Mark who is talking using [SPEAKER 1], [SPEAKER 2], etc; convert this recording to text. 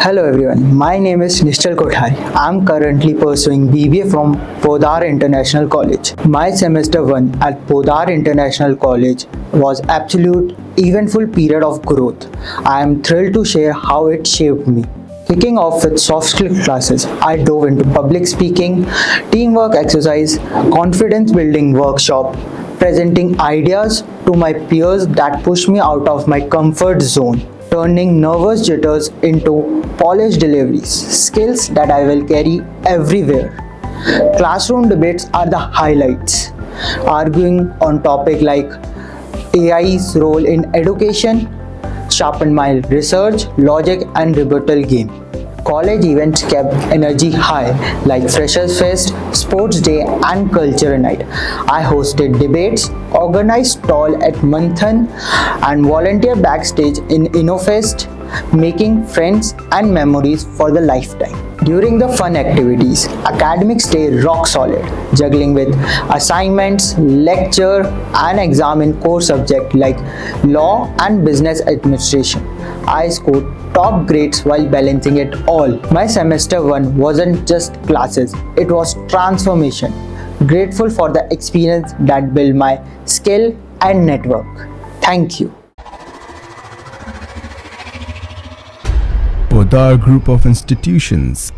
[SPEAKER 1] Hello everyone, my name is Nischal Kothari. I am currently pursuing BBA from Poddar International College. My semester 1 at Poddar International College was absolute eventful period of growth. I am thrilled to share how it shaped me. Kicking off with soft skill classes, I dove into public speaking, teamwork exercise, confidence building workshop, presenting ideas to my peers that pushed me out of my comfort zone, turning nervous jitters into polished deliveries, skills that I will carry everywhere. Classroom debates are the highlights, arguing on topics like AI's role in education, sharpened my research, logic and rebuttal game. College events kept energy high like Freshers Fest, Sports Day and Culture Night. I hosted debates, organized stall at Manthan and volunteer backstage in InnoFest, making friends and memories for the lifetime. During the fun activities, academics stay rock solid, juggling with assignments, lecture and exam in core subjects like law and business administration. I scored top grades while balancing it all. My semester 1 wasn't just classes, it was transformation. Grateful for the experience that built my skill and network. Thank you.
[SPEAKER 2] Poddar Group of Institutions